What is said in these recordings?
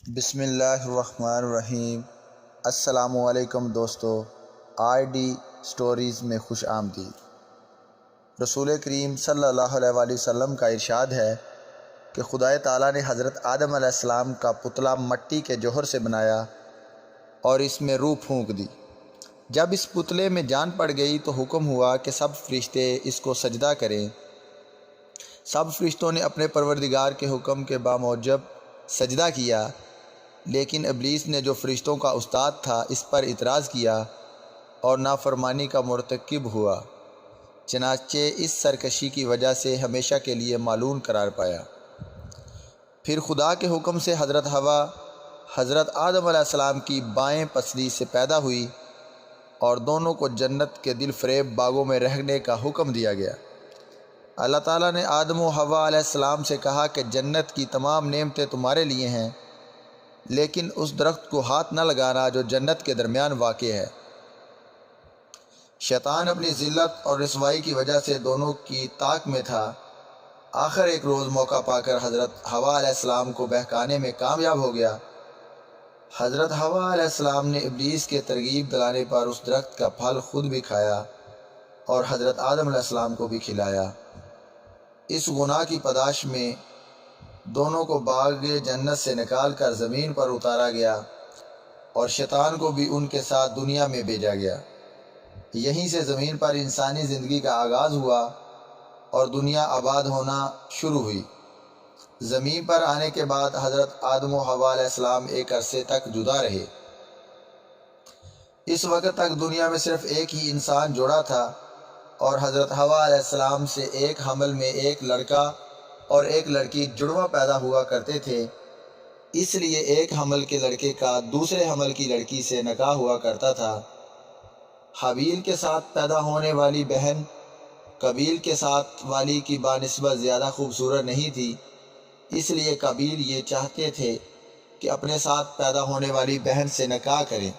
بسم اللہ الرحمن الرحیم۔ السلام علیکم دوستو، آئی ڈی سٹوریز میں خوش آمدید۔ رسول کریم صلی اللہ علیہ وآلہ وسلم کا ارشاد ہے کہ خدا تعالیٰ نے حضرت آدم علیہ السلام کا پتلا مٹی کے جوہر سے بنایا اور اس میں روح پھونک دی۔ جب اس پتلے میں جان پڑ گئی تو حکم ہوا کہ سب فرشتے اس کو سجدہ کریں۔ سب فرشتوں نے اپنے پروردگار کے حکم کے باموجب سجدہ کیا، لیکن ابلیس نے جو فرشتوں کا استاد تھا اس پر اعتراض کیا اور نافرمانی کا مرتکب ہوا، چنانچہ اس سرکشی کی وجہ سے ہمیشہ کے لیے مالعون قرار پایا۔ پھر خدا کے حکم سے حضرت حوا حضرت آدم علیہ السلام کی بائیں پسلی سے پیدا ہوئی اور دونوں کو جنت کے دل فریب باغوں میں رہنے کا حکم دیا گیا۔ اللہ تعالیٰ نے آدم و حوا علیہ السلام سے کہا کہ جنت کی تمام نعمتیں تمہارے لیے ہیں، لیکن اس درخت کو ہاتھ نہ لگانا جو جنت کے درمیان واقع ہے۔ شیطان اپنی ذلت اور رسوائی کی وجہ سے دونوں کی طاق میں تھا۔ آخر ایک روز موقع پا کر حضرت حوا علیہ السلام کو بہکانے میں کامیاب ہو گیا۔ حضرت حوا علیہ السلام نے ابلیس کے ترغیب دلانے پر اس درخت کا پھل خود بھی کھایا اور حضرت آدم علیہ السلام کو بھی کھلایا۔ اس گناہ کی پاداش میں دونوں کو باغ جنت سے نکال کر زمین پر اتارا گیا اور شیطان کو بھی ان کے ساتھ دنیا میں بھیجا گیا۔ یہیں سے زمین پر انسانی زندگی کا آغاز ہوا اور دنیا آباد ہونا شروع ہوئی۔ زمین پر آنے کے بعد حضرت آدم و حوا علیہ السلام ایک عرصے تک جدا رہے۔ اس وقت تک دنیا میں صرف ایک ہی انسان جوڑا تھا اور حضرت حوا علیہ السلام سے ایک حمل میں ایک لڑکا اور ایک لڑکی جڑواں پیدا ہوا کرتے تھے، اس لیے ایک حمل کے لڑکے کا دوسرے حمل کی لڑکی سے نکاح ہوا کرتا تھا۔ حابیل کے ساتھ پیدا ہونے والی بہن قابیل کے ساتھ والی کی بانسبت زیادہ خوبصورت نہیں تھی، اس لیے قابیل یہ چاہتے تھے کہ اپنے ساتھ پیدا ہونے والی بہن سے نکاح کریں۔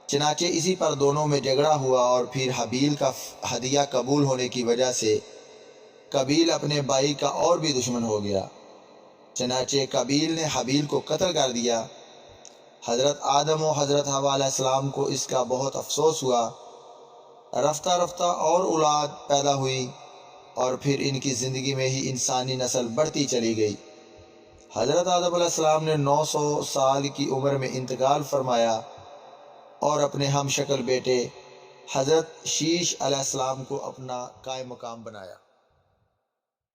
چنانچہ اسی پر دونوں میں جھگڑا ہوا اور پھر حابیل کا ہدیہ قبول ہونے کی وجہ سے قابیل اپنے بھائی کا اور بھی دشمن ہو گیا۔ چنانچہ قابیل نے حابیل کو قتل کر دیا۔ حضرت آدم و حضرت حوا علیہ السلام کو اس کا بہت افسوس ہوا۔ رفتہ رفتہ اور اولاد پیدا ہوئی اور پھر ان کی زندگی میں ہی انسانی نسل بڑھتی چلی گئی۔ حضرت آدم علیہ السلام نے 900 سال کی عمر میں انتقال فرمایا اور اپنے ہم شکل بیٹے حضرت شیش علیہ السلام کو اپنا قائم مقام بنایا۔